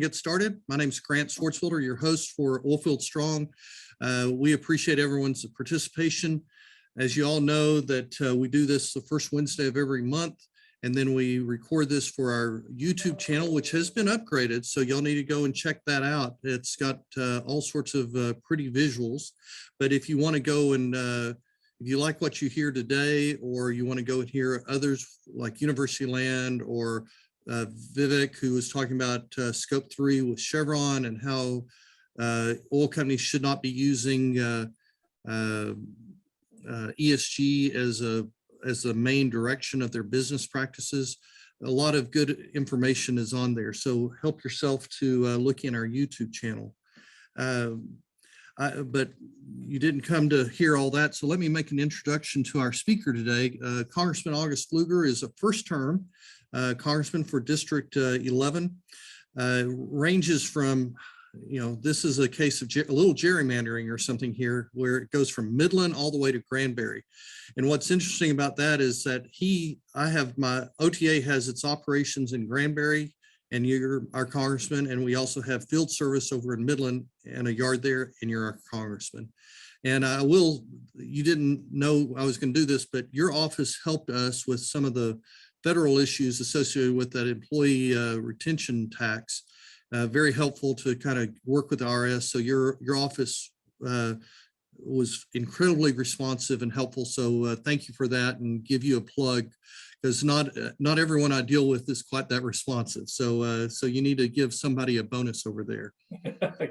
and get started. My name is Grant Swartzwelder, your host for Oilfield Strong. We appreciate everyone's participation. As you all know that we do this the first Wednesday of every month, and then we record this for our YouTube channel, which has been upgraded. So y'all need to go and check that out. It's got all sorts of pretty visuals. But if you want to go and if you like what you hear today, or you want to go and hear others like University Land or Vivek, who was talking about Scope 3 with Chevron and how oil companies should not be using ESG as the main direction of their business practices. A lot of good information is on there. So help yourself to look in our YouTube channel. But you didn't come to hear all that. So let me make an introduction to our speaker today. Congressman August Pfluger is a first term congressman for District 11. Ranges from, this is a case of a little gerrymandering or something here, where it goes from Midland all the way to Granbury. And what's interesting about that is that my OTA has its operations in Granbury, and you're our congressman, and we also have field service over in Midland and a yard there, and you're our congressman. And you didn't know I was going to do this, but your office helped us with some of the federal issues associated with that employee retention tax. Very helpful to kind of work with the IRS. So your office was incredibly responsive and helpful. So thank you for that, and give you a plug, because not everyone I deal with is quite that responsive. So so you need to give somebody a bonus over there.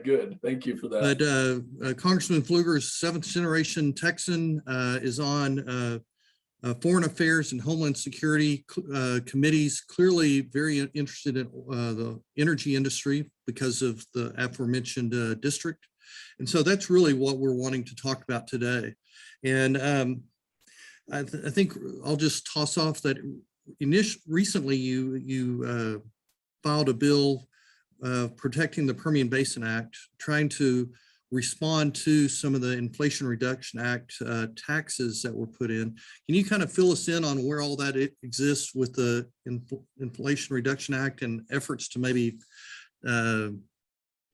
Good, thank you for that. But Congressman Pfluger's seventh generation Texan, is on Foreign Affairs and Homeland Security committees, clearly very interested in the energy industry because of the aforementioned district. And so that's really what we're wanting to talk about today. And I think I'll just toss off that recently you filed a bill protecting the Permian Basin Act, trying to respond to some of the Inflation Reduction Act taxes that were put in. Can you kind of fill us in on where all that exists with the Inflation Reduction Act and efforts to maybe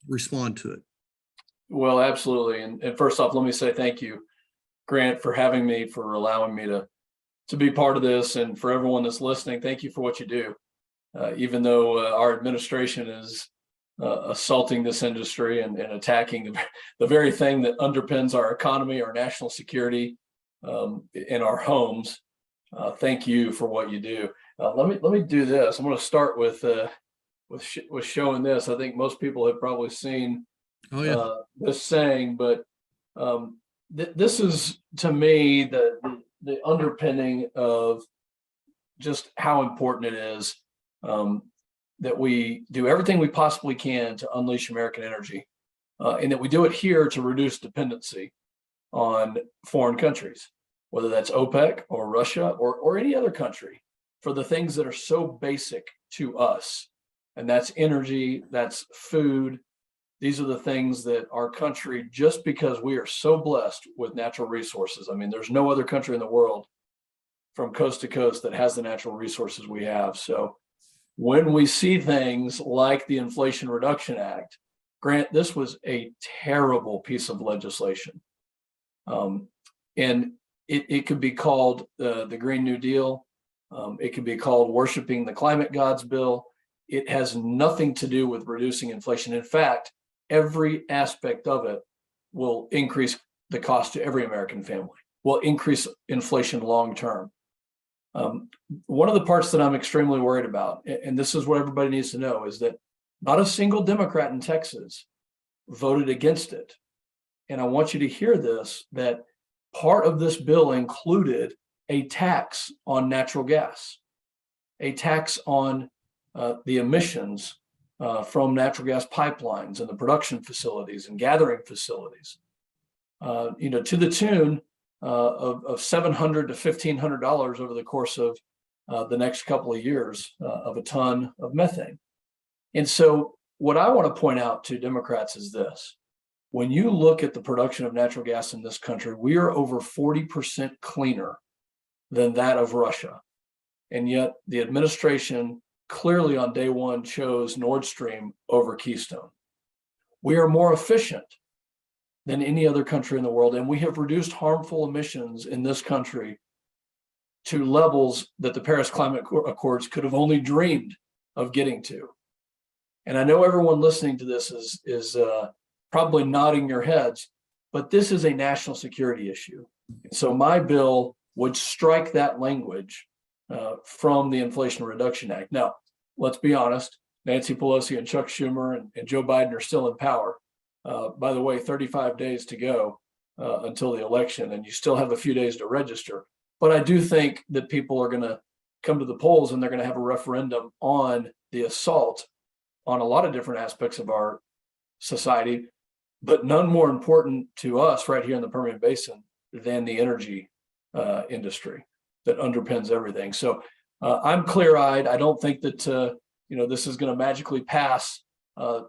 respond to it? Well, absolutely. And first off, let me say thank you, Grant, for having me, for allowing me to be part of this. And for everyone that's listening, thank you for what you do. Even though our administration is assaulting this industry and attacking the very thing that underpins our economy, our national security, in our homes. Thank you for what you do. Let me do this. I'm going to start with showing this. I think most people have probably seen this saying, but this is, to me, the underpinning of just how important it is that we do everything we possibly can to unleash American energy, and that we do it here to reduce dependency on foreign countries, whether that's OPEC or Russia or any other country, for the things that are so basic to us. And that's energy, that's food. These are the things that our country, just because we are so blessed with natural resources. I mean, there's no other country in the world from coast to coast that has the natural resources we have. So when we see things like the Inflation Reduction Act, Grant, this was a terrible piece of legislation. And it could be called the Green New Deal. It could be called worshiping the climate gods bill. It has nothing to do with reducing inflation. In fact, every aspect of it will increase the cost to every American family, will increase inflation long term. One of the parts that I'm extremely worried about, and this is what everybody needs to know, is that not a single Democrat in Texas voted against it. And I want you to hear this, that part of this bill included a tax on natural gas, a tax on the emissions from natural gas pipelines and the production facilities and gathering facilities, to the tune of $700 to $1,500 over the course of the next couple of years of a ton of methane. And so what I want to point out to Democrats is this: when you look at the production of natural gas in this country, we are over 40% cleaner than that of Russia. And yet the administration clearly on day one chose Nord Stream over Keystone. We are more efficient than any other country in the world, and we have reduced harmful emissions in this country to levels that the Paris Climate Accords could have only dreamed of getting to. And I know everyone listening to this is probably nodding your heads, but this is a national security issue. So my bill would strike that language from the Inflation Reduction Act. Now, let's be honest, Nancy Pelosi and Chuck Schumer and Joe Biden are still in power. By the way, 35 days to go until the election, and you still have a few days to register. But I do think that people are going to come to the polls and they're going to have a referendum on the assault on a lot of different aspects of our society, but none more important to us right here in the Permian Basin than the energy industry that underpins everything. So I'm clear-eyed. I don't think that this is going to magically pass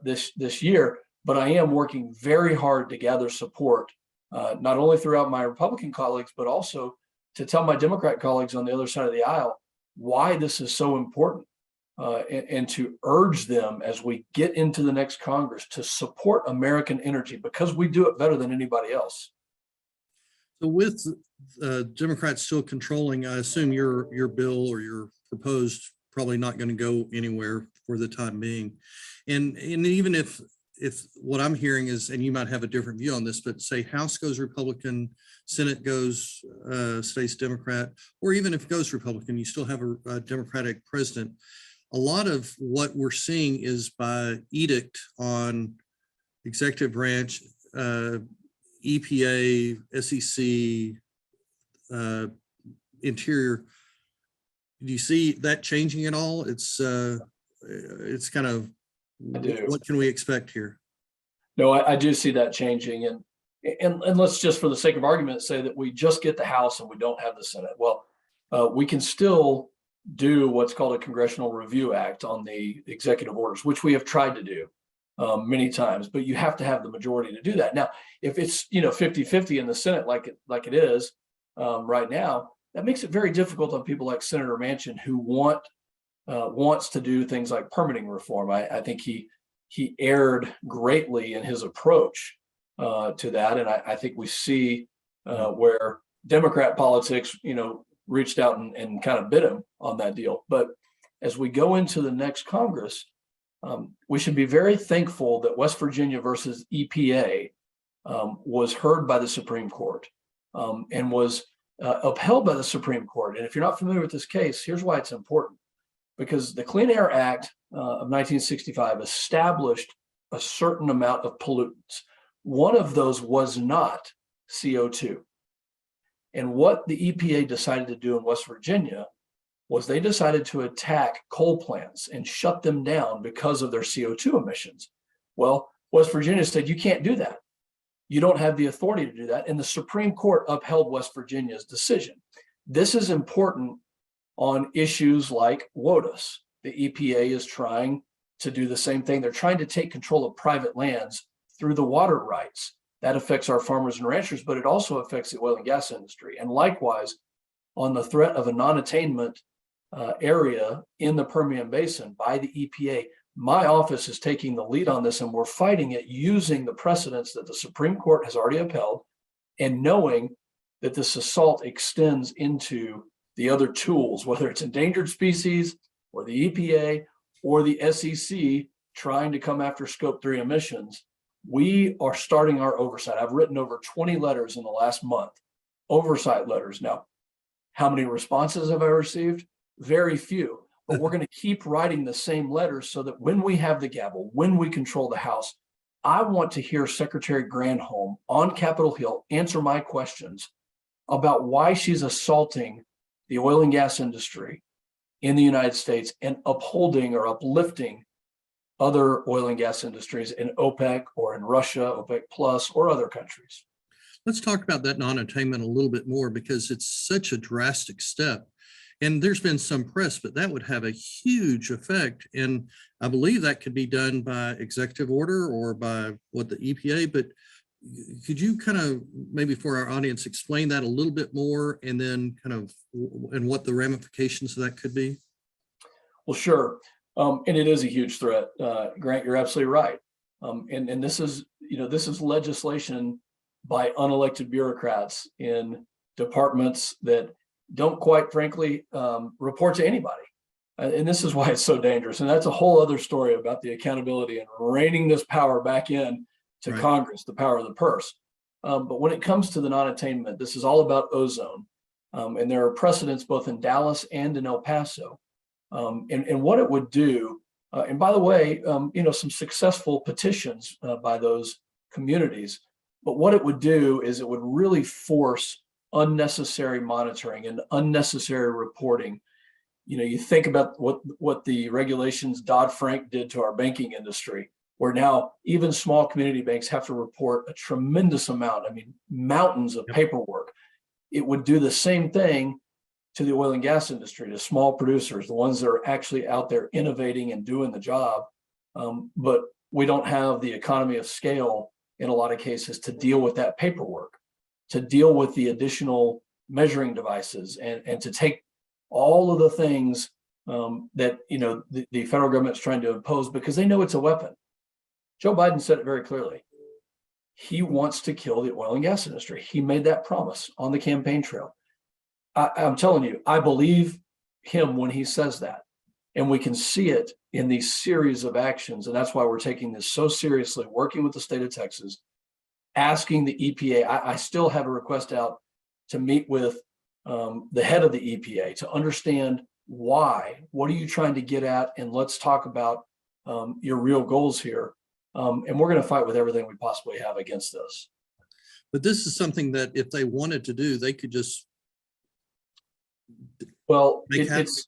this year, but I am working very hard to gather support, not only throughout my Republican colleagues, but also to tell my Democrat colleagues on the other side of the aisle why this is so important, and to urge them as we get into the next Congress to support American energy because we do it better than anybody else. So with Democrats still controlling, I assume your bill or your proposed probably not going to go anywhere for the time being. And even if what I'm hearing is, and you might have a different view on this, but say House goes Republican, Senate goes stays Democrat, or even if it goes Republican, you still have a Democratic president. A lot of what we're seeing is by edict on executive branch, EPA, SEC, Interior. Do you see that changing at all? It's kind of, what can we expect here? No, I do see that changing, and let's just, for the sake of argument, say that we just get the House and we don't have the Senate. Well, we can still do what's called a Congressional Review Act on the executive orders, which we have tried to do many times, but you have to have the majority to do that. Now, if it's 50-50 in the Senate like it is right now, that makes it very difficult on people like Senator Manchin, who wants to do things like permitting reform. I think he erred greatly in his approach to that, and I think we see where Democrat politics, reached out and kind of bit him on that deal. But as we go into the next Congress, we should be very thankful that West Virginia versus EPA was heard by the Supreme Court and was upheld by the Supreme Court. And if you're not familiar with this case, here's why it's important. Because the Clean Air Act of 1965 established a certain amount of pollutants. One of those was not CO2. And what the EPA decided to do in West Virginia was they decided to attack coal plants and shut them down because of their CO2 emissions. Well, West Virginia said, you can't do that. You don't have the authority to do that. And the Supreme Court upheld West Virginia's decision. This is important on issues like WOTUS. The EPA is trying to do the same thing. They're trying to take control of private lands through the water rights. That affects our farmers and ranchers, but it also affects the oil and gas industry. And likewise, on the threat of a non-attainment area in the Permian Basin by the EPA, my office is taking the lead on this, and we're fighting it using the precedents that the Supreme Court has already upheld, and knowing that this assault extends into the other tools, whether it's endangered species or the EPA or the SEC trying to come after Scope 3 emissions. We are starting our oversight. I've written over 20 letters in the last month, oversight letters. Now, how many responses have I received? Very few, but we're going to keep writing the same letters so that when we have the gavel, when we control the House, I want to hear Secretary Granholm on Capitol Hill answer my questions about why she's assaulting the oil and gas industry in the United States and upholding or uplifting other oil and gas industries in OPEC or in Russia, OPEC plus, or other countries. Let's talk about that non-attainment a little bit more, because it's such a drastic step. And there's been some press, but that would have a huge effect. And I believe that could be done by executive order or by the EPA. But could you kind of, maybe for our audience, explain that a little bit more, and then kind of, and what the ramifications of that could be? Well, sure. And it is a huge threat. Grant, you're absolutely right. And this is, this is legislation by unelected bureaucrats in departments that don't quite frankly report to anybody. And this is why it's so dangerous. And that's a whole other story about the accountability and reining this power back in to Right. Congress, the power of the purse. But when it comes to the non-attainment, this is all about ozone. And there are precedents both in Dallas and in El Paso. And what it would do, and by the way, some successful petitions by those communities, but what it would do is it would really force unnecessary monitoring and unnecessary reporting. You think about what the regulations Dodd-Frank did to our banking industry, where now even small community banks have to report a tremendous amount, mountains of paperwork. It would do the same thing to the oil and gas industry, to small producers, the ones that are actually out there innovating and doing the job. But we don't have the economy of scale in a lot of cases to deal with that paperwork, to deal with the additional measuring devices, and to take all of the things that the federal government's trying to impose because they know it's a weapon. Joe Biden said it very clearly. He wants to kill the oil and gas industry. He made that promise on the campaign trail. I'm telling you, I believe him when he says that. And we can see it in these series of actions. And that's why we're taking this so seriously, working with the state of Texas, asking the EPA. I still have a request out to meet with the head of the EPA to understand why. What are you trying to get at? And let's talk about your real goals here. And we're going to fight with everything we possibly have against this. But this is something that if they wanted to do, they could just. Well, it's,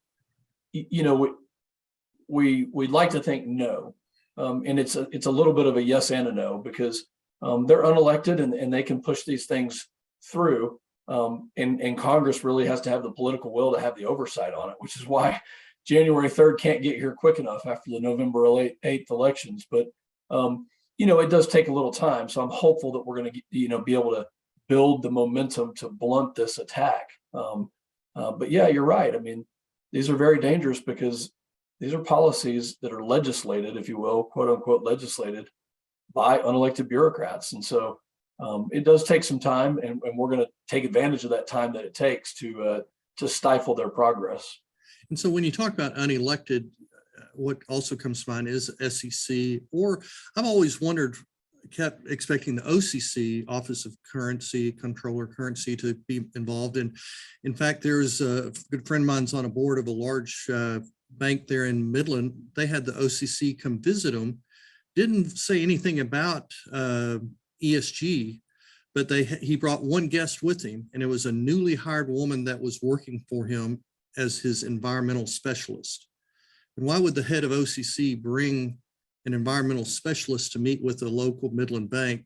we'd like to think no. And it's a little bit of a yes and a no, because they're unelected and they can push these things through. And Congress really has to have the political will to have the oversight on it, which is why January 3rd can't get here quick enough after the November 8th elections. But, it does take a little time. So I'm hopeful that we're going to, be able to build the momentum to blunt this attack. But yeah, you're right. These are very dangerous because these are policies that are legislated, if you will, quote unquote, legislated by unelected bureaucrats. And so it does take some time, and we're going to take advantage of that time that it takes to stifle their progress. And so when you talk about unelected, what also comes to mind is SEC, or I've always kept expecting the OCC, Office of Currency Controller Currency, to be involved. And in fact, there's a good friend of mine's on a board of a large bank there in Midland. They had the OCC come visit them, didn't say anything about ESG, but he brought one guest with him, and it was a newly hired woman that was working for him as his environmental specialist. And why would the head of OCC bring an environmental specialist to meet with a local Midland bank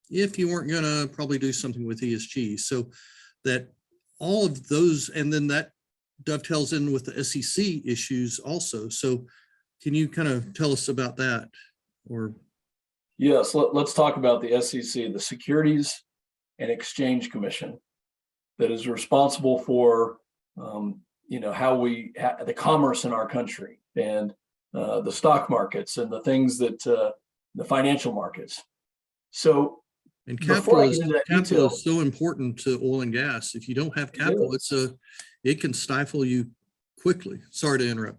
if you weren't going to probably do something with ESG? So that all of those, and then that dovetails in with the SEC issues also. So can you kind of tell us about that? Or yes, let's talk about the SEC, the Securities and Exchange Commission, that is responsible for how the commerce in our country, and the stock markets, and the things that the financial markets. So, and capital is so important to oil and gas. If you don't have capital, it can stifle you quickly. Sorry to interrupt.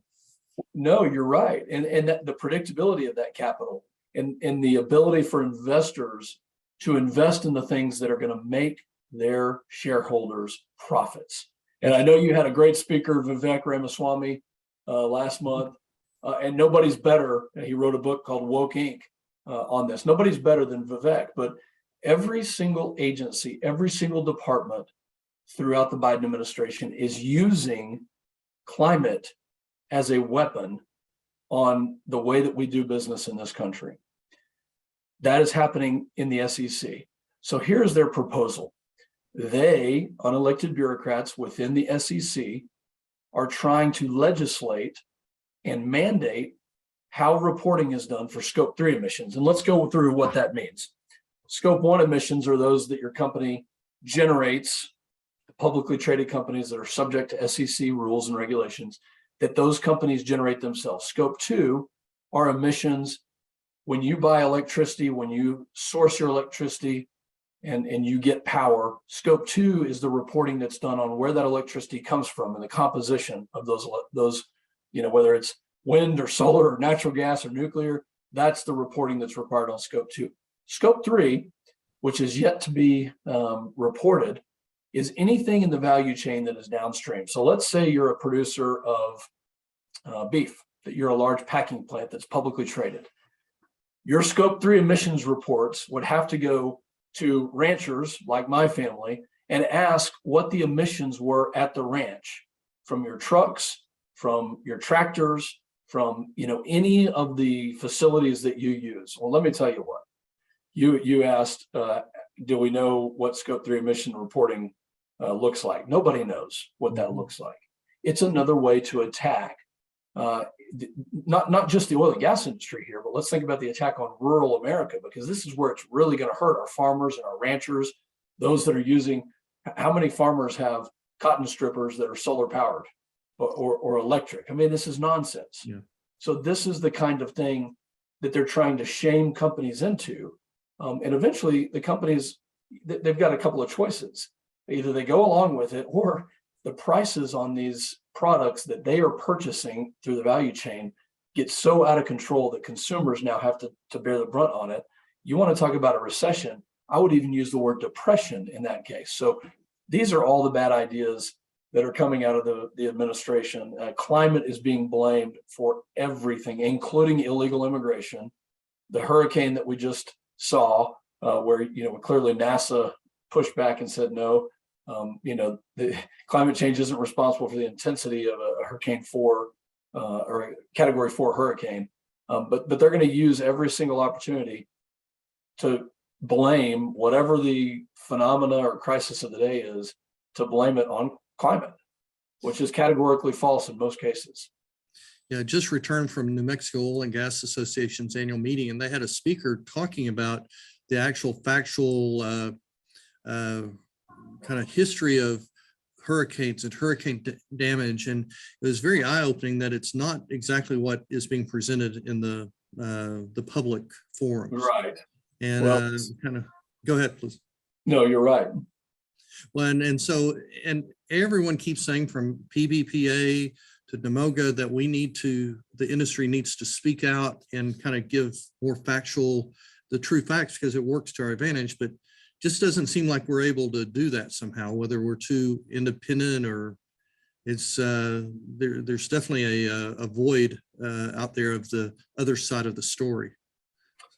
No, you're right. And that the predictability of that capital, and the ability for investors to invest in the things that are going to make their shareholders profits. And I know you had a great speaker, Vivek Ramaswamy, last month, and nobody's better. He wrote a book called Woke Inc. On this. Nobody's better than Vivek, but every single agency, every single department throughout the Biden administration is using climate as a weapon on the way that we do business in this country. That is happening in the SEC. So here's their proposal. They, unelected bureaucrats within the SEC, are trying to legislate and mandate how reporting is done for Scope 3 emissions. And let's go through what that means. Scope 1 emissions are those that your company generates, publicly traded companies that are subject to SEC rules and regulations. that those companies generate themselves. Scope 2 are emissions when you buy electricity, when you source your electricity and you get power. Scope 2 is the reporting that's done on where that electricity comes from and the composition of those, whether it's wind or solar or natural gas or nuclear, that's the reporting that's required on Scope 2. Scope 3, which is yet to be reported, is anything in the value chain that is downstream. So let's say you're a producer of beef, that you're a large packing plant that's publicly traded. Your Scope 3 emissions reports would have to go to ranchers like my family and ask what the emissions were at the ranch from your trucks, from your tractors, from any of the facilities that you use. Well, let me tell you what. You asked, do we know what Scope 3 emission reporting looks like? Nobody knows what that looks like. It's another way to attack not just the oil and gas industry here, but let's think about the attack on rural America, because this is where it's really going to hurt our farmers and our ranchers, those that are using. How many farmers have cotton strippers that are solar powered or electric? I mean, this is nonsense. Yeah. So this is the kind of thing that they're trying to shame companies into. And eventually the companies, they've got a couple of choices. Either they go along with it, or the prices on these products that they are purchasing through the value chain get so out of control that consumers now have to bear the brunt on it. You want to talk about a recession, I would even use the word depression in that case. So these are all the bad ideas that are coming out of the administration. Climate is being blamed for everything, including illegal immigration. The hurricane that we just saw, where clearly NASA pushed back and said no. The climate change isn't responsible for the intensity of a Hurricane 4 or a Category 4 hurricane, but they're going to use every single opportunity to blame whatever the phenomena or crisis of the day is, to blame it on climate, which is categorically false in most cases. Yeah, I just returned from New Mexico Oil and Gas Association's annual meeting, and they had a speaker talking about the actual factual kind of history of hurricanes and hurricane damage. And it was very eye-opening that it's not exactly what is being presented in the public forums. Right. And kind of go ahead, please. No, you're right. Well, and everyone keeps saying, from PBPA to NMOGA, that the industry needs to speak out and kind of give more the true facts, because it works to our advantage, but just doesn't seem like we're able to do that somehow, whether we're too independent or it's there's definitely a void out there of the other side of the story.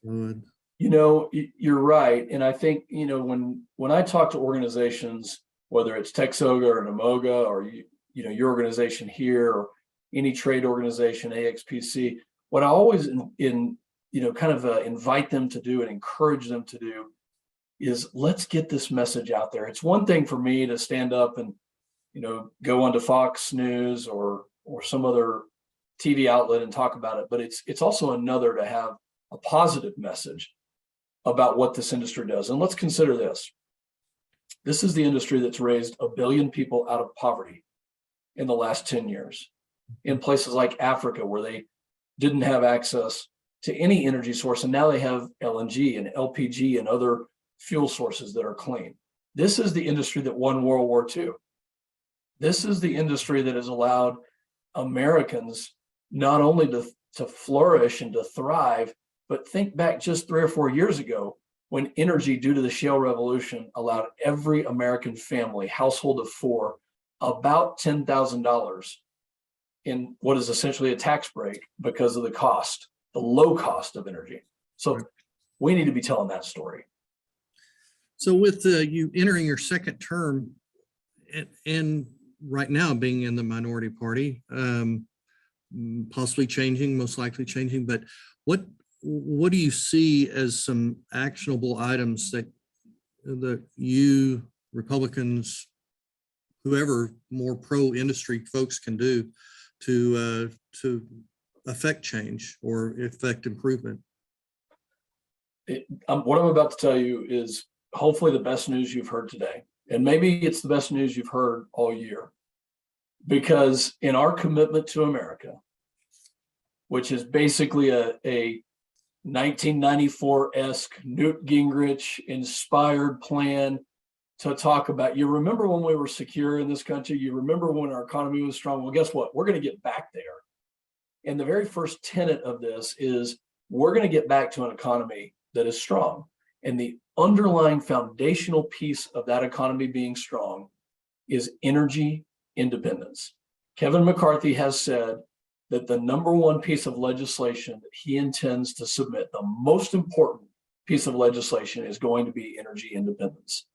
So, you're right. And I think, when I talk to organizations, whether it's TXOGA or NMOGA or, your organization here or any trade organization, AXPC, what I always invite them to do and encourage them to do is, let's get this message out there. It's one thing for me to stand up and, go onto Fox News or some other TV outlet and talk about it, but it's also another to have a positive message about what this industry does. And let's consider this. This is the industry that's raised 1 billion people out of poverty in the last 10 years in places like Africa, where they didn't have access to any energy source, and now they have LNG and LPG and other fuel sources that are clean. This is the industry that won World War II. This is the industry that has allowed Americans not only to flourish and to thrive, but think back just 3 or 4 years ago, when energy, due to the shale revolution, allowed every American family, household of 4, about $10,000 in what is essentially a tax break because of the low cost of energy. So we need to be telling that story. So with you entering your second term and right now being in the minority party, possibly changing, most likely changing, but what do you see as some actionable items that you, Republicans, whoever more pro-industry folks can do to affect change or affect improvement? What I'm about to tell you is hopefully the best news you've heard today. And maybe it's the best news you've heard all year. because in our commitment to America, which is basically a 1994-esque Newt Gingrich inspired plan to talk about, you remember when we were secure in this country? You remember when our economy was strong? Well, guess what? We're going to get back there. And the very first tenet of this is we're going to get back to an economy that is strong. And the underlying foundational piece of that economy being strong is energy independence. Kevin McCarthy has said that the number one piece of legislation that he intends to submit, the most important piece of legislation, is going to be energy independence.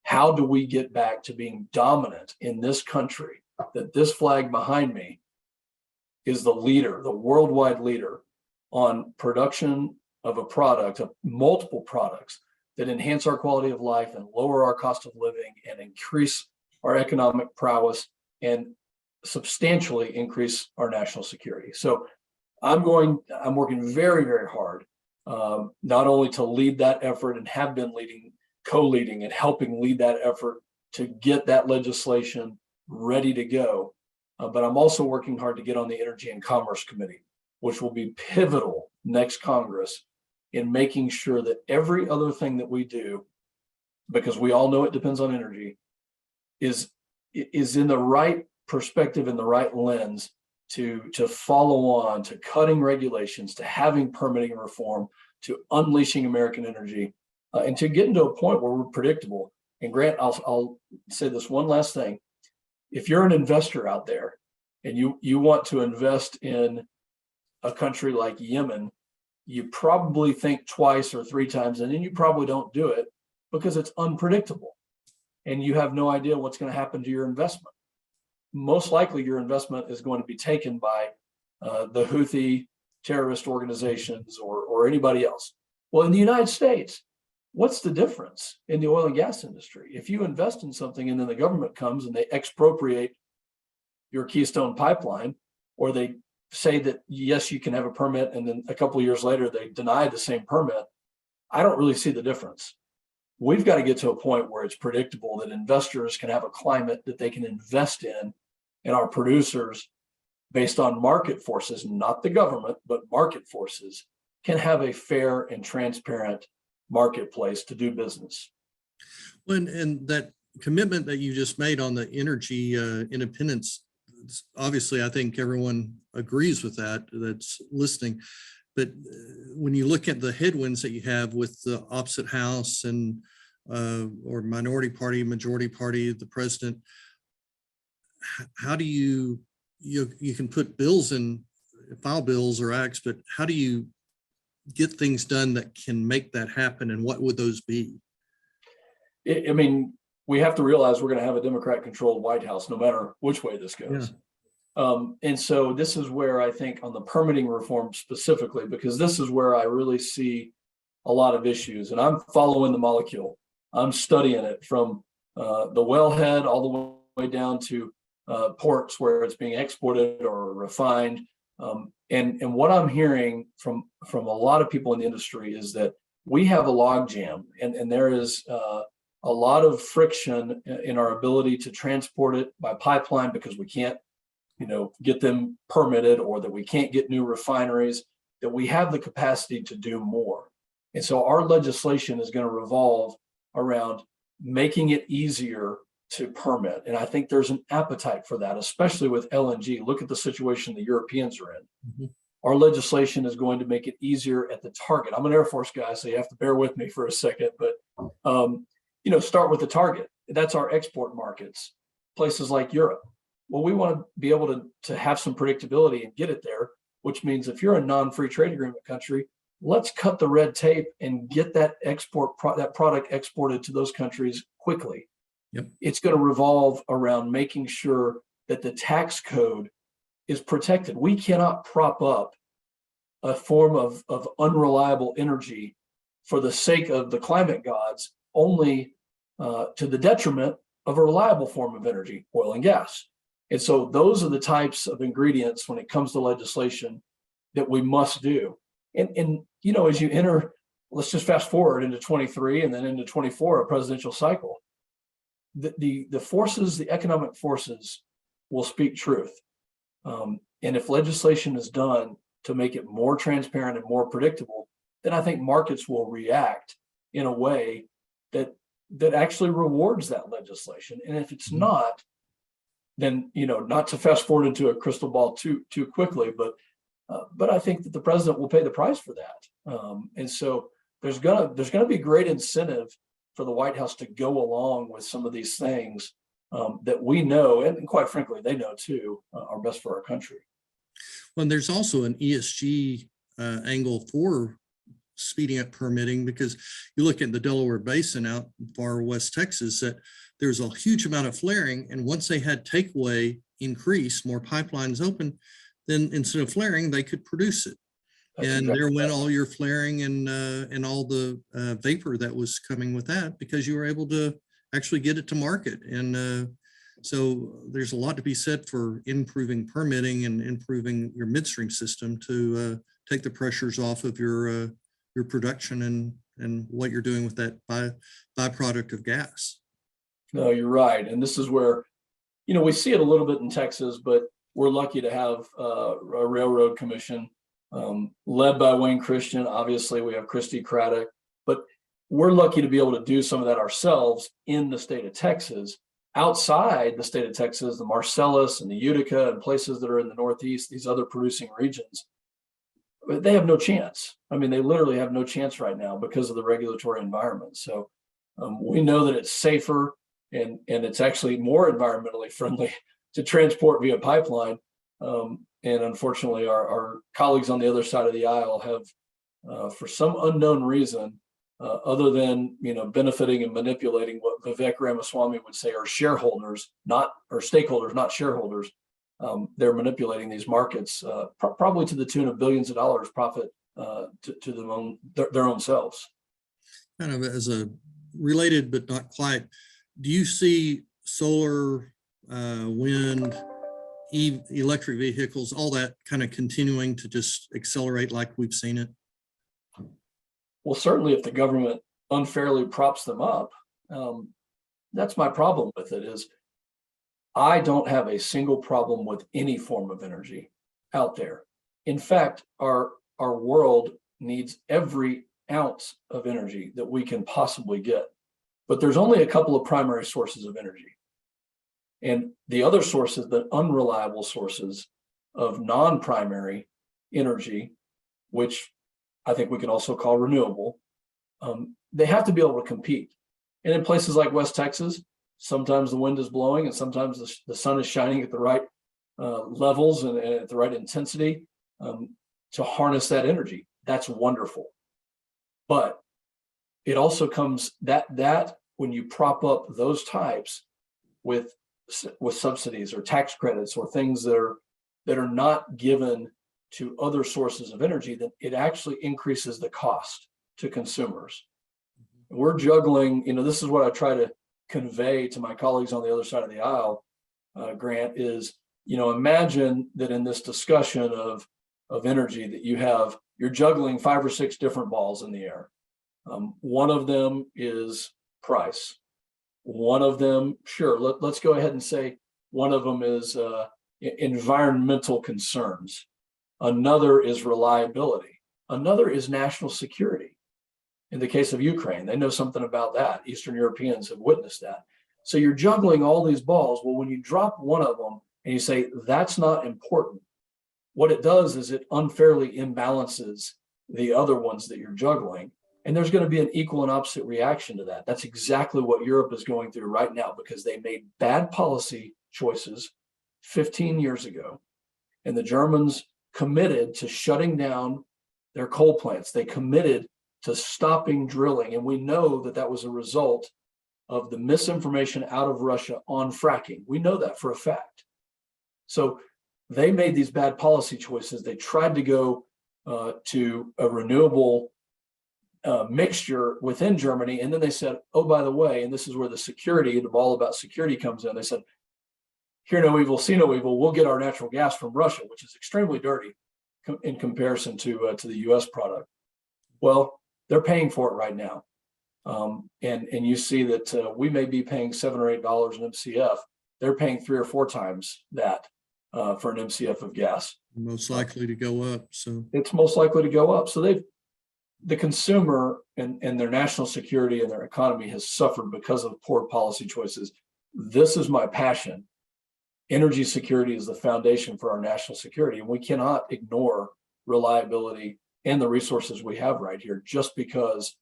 How do we get back to being dominant in this country, that this flag behind me is the leader, the worldwide leader on production of a product, of multiple products that enhance our quality of life and lower our cost of living and increase our economic prowess and substantially increase our national security. So I'm working very, very hard, not only to lead that effort and have been co-leading and helping lead that effort to get that legislation ready to go. But I'm also working hard to get on the Energy and Commerce Committee, which will be pivotal next Congress in making sure that every other thing that we do, because we all know it depends on energy, is in the right perspective and the right lens to follow on to cutting regulations, to having permitting reform, to unleashing American energy, and to getting to a point where we're predictable. And Grant, I'll say this one last thing. If you're an investor out there and you want to invest in a country like Yemen, you probably think twice or three times, and then you probably don't do it because it's unpredictable and you have no idea what's going to happen to your investment. Most likely your investment is going to be taken by the Houthi terrorist organizations or anybody else. Well, in the United States, what's the difference in the oil and gas industry? If you invest in something and then the government comes and they expropriate your Keystone pipeline, or they say that, yes, you can have a permit, and then a couple of years later, they deny the same permit, I don't really see the difference. We've got to get to a point where it's predictable, that investors can have a climate that they can invest in, and our producers, based on market forces, not the government, but market forces, can have a fair and transparent marketplace to do business. And that commitment that you just made on the energy independence, obviously, I think everyone agrees with that that's listening. But when you look at the headwinds that you have with the opposite house and or minority party, majority party, the president, how do you can put bills in, file bills or acts, but how do you get things done that can make that happen, and what would those be? I mean, we have to realize we're going to have a Democrat-controlled White House no matter which way this goes. Yeah. And so this is where I think on the permitting reform specifically, because this is where I really see a lot of issues, and I'm following the molecule. I'm studying it from the wellhead all the way down to ports where it's being exported or refined. And what I'm hearing from a lot of people in the industry is that we have a logjam, and there is a lot of friction in our ability to transport it by pipeline because we can't, get them permitted, or that we can't get new refineries, that we have the capacity to do more. And so our legislation is going to revolve around making it easier to permit. And I think there's an appetite for that, especially with LNG. Look at the situation the Europeans are in. Mm-hmm. Our legislation is going to make it easier at the target. I'm an Air Force guy, so you have to bear with me for a second, but start with the target. That's our export markets, places like Europe. Well, we want to be able to have some predictability and get it there, which means if you're a non-free trade agreement country, let's cut the red tape and get that product exported to those countries quickly. Yep. It's going to revolve around making sure that the tax code is protected. We cannot prop up a form of unreliable energy for the sake of the climate gods, only to the detriment of a reliable form of energy, oil and gas. And so those are the types of ingredients when it comes to legislation that we must do. And as you enter, let's just fast forward into 23 and then into 24, a presidential cycle. The forces, the economic forces will speak truth. And if legislation is done to make it more transparent and more predictable, then I think markets will react in a way that actually rewards that legislation. And if it's not, then, not to fast forward into a crystal ball too quickly, but I think that the president will pay the price for that. And so there's gonna be great incentive for the White House to go along with some of these things that we know, and quite frankly, they know too, are best for our country. Well, there's also an ESG angle for speeding up permitting, because you look at the Delaware Basin out far west Texas, that there's a huge amount of flaring. And once they had takeaway increase, more pipelines open, then instead of flaring, they could produce it. That's and exactly there went right. all your flaring and all the vapor that was coming with that, because you were able to actually get it to market. And so there's a lot to be said for improving permitting and improving your midstream system to take the pressures off of your production and what you're doing with that byproduct of gas. No, you're right. And this is where, we see it a little bit in Texas, but we're lucky to have a railroad commission led by Wayne Christian. Obviously, we have Christy Craddock, but we're lucky to be able to do some of that ourselves in the state of Texas. Outside the state of Texas, the Marcellus and the Utica and places that are in the Northeast, these other producing regions, they have no chance. I mean, they literally have no chance right now because of the regulatory environment. So we know that it's safer and it's actually more environmentally friendly to transport via pipeline. And unfortunately, our colleagues on the other side of the aisle have, for some unknown reason, other than benefiting and manipulating what Vivek Ramaswamy would say are shareholders, or stakeholders, not shareholders. They're manipulating these markets, probably to the tune of billions of dollars profit to their own selves. Kind of as a related but not quite, do you see solar, wind, electric vehicles, all that kind of continuing to just accelerate like we've seen it? Well, certainly if the government unfairly props them up, that's my problem with it. Is I don't have a single problem with any form of energy out there. In fact, our world needs every ounce of energy that we can possibly get. But there's only a couple of primary sources of energy. And the other sources, the unreliable sources of non-primary energy, which I think we can also call renewable, they have to be able to compete. And in places like West Texas, sometimes the wind is blowing and sometimes the sun is shining at the right levels and at the right intensity to harness that energy. That's wonderful. But it also comes that when you prop up those types with subsidies or tax credits or things that are not given to other sources of energy, that it actually increases the cost to consumers. We're juggling, this is what I try to convey to my colleagues on the other side of the aisle, Grant, is, imagine that in this discussion of energy that you're juggling 5 or 6 different balls in the air. One of them is price. One of them, sure, let's go ahead and say one of them is environmental concerns. Another is reliability. Another is national security. In the case of Ukraine, they know something about that. Eastern Europeans have witnessed that. So you're juggling all these balls. Well, when you drop one of them and you say that's not important, what it does is it unfairly imbalances the other ones that you're juggling. And there's going to be an equal and opposite reaction to that. That's exactly what Europe is going through right now, because they made bad policy choices 15 years ago. And the Germans committed to shutting down their coal plants. They committed to stopping drilling. And we know that that was a result of the misinformation out of Russia on fracking. We know that for a fact. So they made these bad policy choices. They tried to go to a renewable mixture within Germany. And then they said, oh, by the way, and this is where the security, the ball about security comes in. They said, hear no evil, see no evil. We'll get our natural gas from Russia, which is extremely dirty in comparison to the U.S. product. Well, they're paying for it right now. And you see that we may be paying $7 or $8 an MCF they're paying 3 or 4 times that for an MCF of gas. Most likely to go up. So It's most likely to go up. So the consumer and their national security and their economy has suffered because of poor policy choices. This is my passion. Energy security is the foundation for our national security, and we cannot ignore reliability and the resources we have right here just because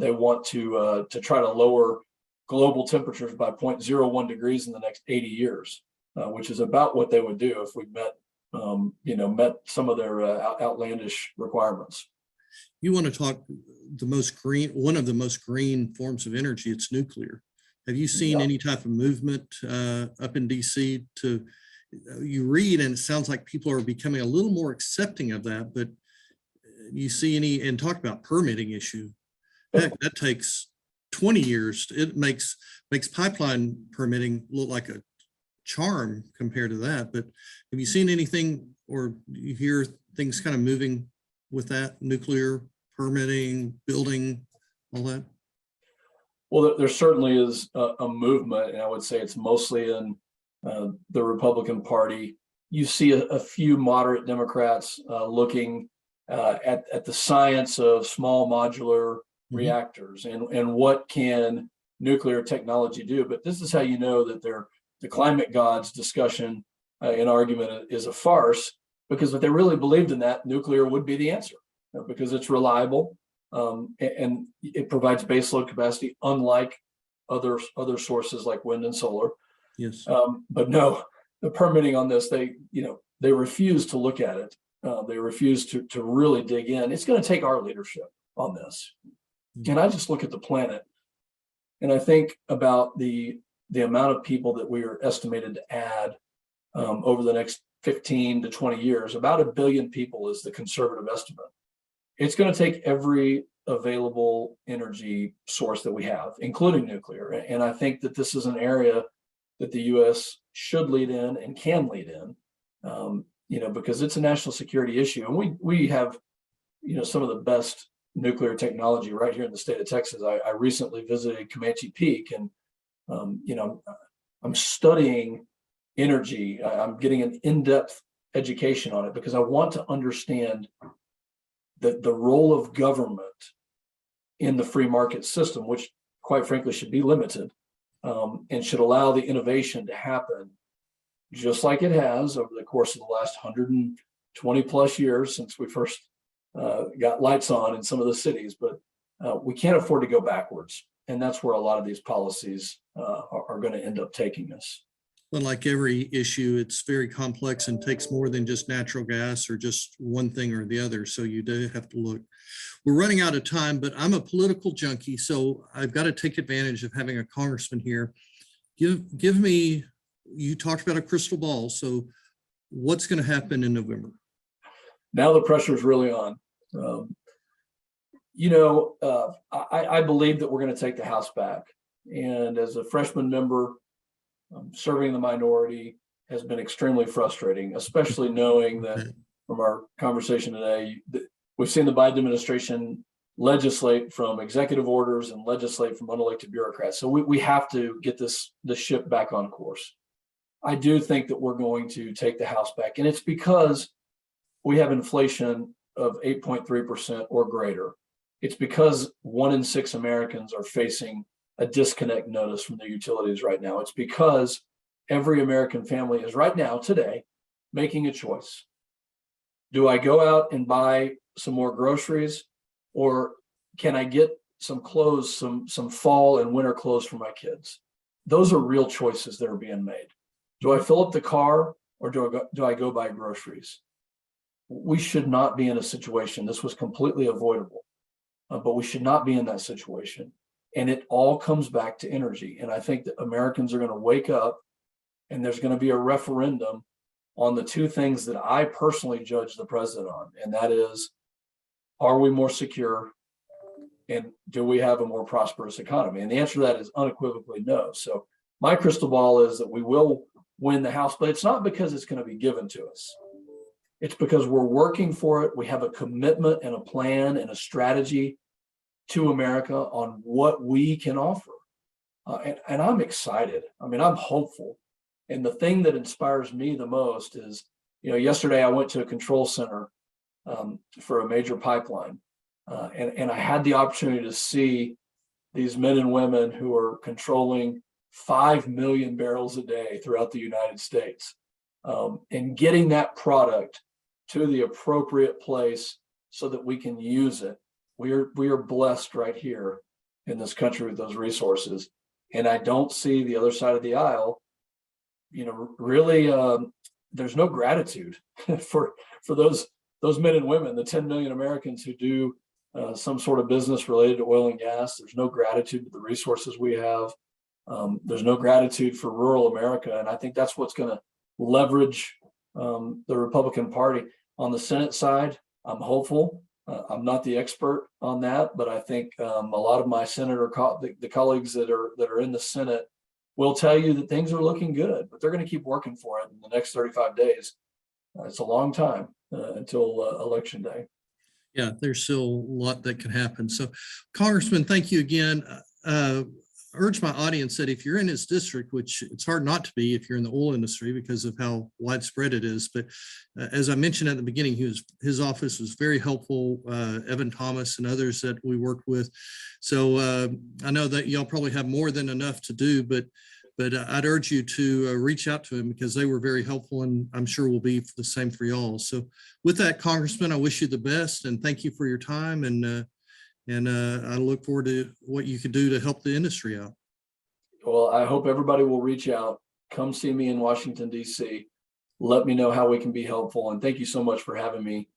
they want to try to lower global temperatures by 0.01 degrees in the next 80 years, which is about what they would do if we met some of their outlandish requirements. you want to talk one of the most green forms of energy, it's nuclear. Have you seen any type of movement up in DC you read, and it sounds like people are becoming a little more accepting of that, but you see any, and talk about permitting issue. Heck, that takes 20 years. It makes pipeline permitting look like a charm compared to that. But have you seen anything, or you hear things kind of moving with that, nuclear permitting, building, all that? Well, there certainly is a movement, and I would say it's mostly in the Republican Party. You see a few moderate Democrats looking at the science of small modular reactors and what can nuclear technology do. But this is how you know that the climate gods discussion and argument is a farce, because if they really believed in that, nuclear would be the answer, because it's reliable and it provides baseload capacity, unlike other sources like wind and solar. Yes. But no, the permitting on this, they refuse to look at it. They refuse to really dig in. It's going to take our leadership on this. And I just look at the planet, and I think about the amount of people that we are estimated to add over the next 15 to 20 years. About 1 billion people is the conservative estimate. It's going to take every available energy source that we have, including nuclear. And I think that this is an area that the U.S. should lead in and can lead in, because it's a national security issue. And we have, some of the best nuclear technology right here in the state of Texas. I recently visited Comanche Peak, and, I'm studying energy. I'm getting an in-depth education on it because I want to understand the role of government in the free market system, which quite frankly should be limited, and should allow the innovation to happen just like it has over the course of the last 120 plus years since we first got lights on in some of the cities. But we can't afford to go backwards. And that's where a lot of these policies are going to end up taking us. Well, like every issue, it's very complex and takes more than just natural gas or just one thing or the other. So you do have to look. We're running out of time, but I'm a political junkie, so I've got to take advantage of having a congressman here. Give me, you talked about a crystal ball. So what's going to happen in November? Now the pressure is really on. I believe that we're going to take the House back. And as a freshman member, serving the minority has been extremely frustrating, especially knowing that from our conversation today, we've seen the Biden administration legislate from executive orders and legislate from unelected bureaucrats. So we have to get the ship back on course. I do think that we're going to take the House back, and it's because we have inflation of 8.3% or greater. It's because 1 in 6 Americans are facing a disconnect notice from their utilities right now. It's because every American family is right now, today, making a choice. Do I go out and buy some more groceries, or can I get some clothes, some fall and winter clothes for my kids? Those are real choices that are being made. Do I fill up the car, or do I go buy groceries? We should not be in a situation, this was completely avoidable, but we should not be in that situation. And it all comes back to energy. And I think that Americans are going to wake up, and there's going to be a referendum on the two things that I personally judge the president on. And that is, are we more secure? And do we have a more prosperous economy? And the answer to that is unequivocally no. So my crystal ball is that we will win the House, but it's not because it's going to be given to us. It's because we're working for it. We have a commitment and a plan and a strategy to America on what we can offer. And I'm excited. I mean, I'm hopeful And the thing that inspires me the most is, yesterday I went to a control center for a major pipeline. And I had the opportunity to see these men and women who are controlling 5 million barrels a day throughout the United States, and getting that product to the appropriate place so that we can use it. We are blessed right here in this country with those resources. And I don't see the other side of the aisle, really, there's no gratitude for those men and women, the 10 million Americans who do some sort of business related to oil and gas. There's no gratitude to the resources we have. There's no gratitude for rural America. And I think that's what's going to leverage the Republican Party. On the Senate side, I'm hopeful. I'm not the expert on that, but I think a lot of my the colleagues that are in the Senate will tell you that things are looking good, but they're going to keep working for it in the next 35 days. It's a long time until Election Day. Yeah, there's still a lot that can happen. So, Congressman, thank you again. Urge my audience that if you're in his district, which it's hard not to be if you're in the oil industry because of how widespread it is, but as I mentioned at the beginning, his office was very helpful, Evan Thomas and others that we worked with. So I know that y'all probably have more than enough to do, but I'd urge you to reach out to him because they were very helpful, and I'm sure will be the same for y'all. So with that, Congressman, I wish you the best and thank you for your time. And I look forward to what you can do to help the industry out. Well, I hope everybody will reach out. Come see me in Washington, D.C. Let me know how we can be helpful. And thank you so much for having me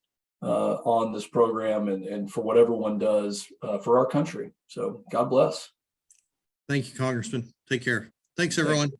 on this program and for what everyone does for our country. So God bless. Thank you, Congressman. Take care. Thanks, everyone.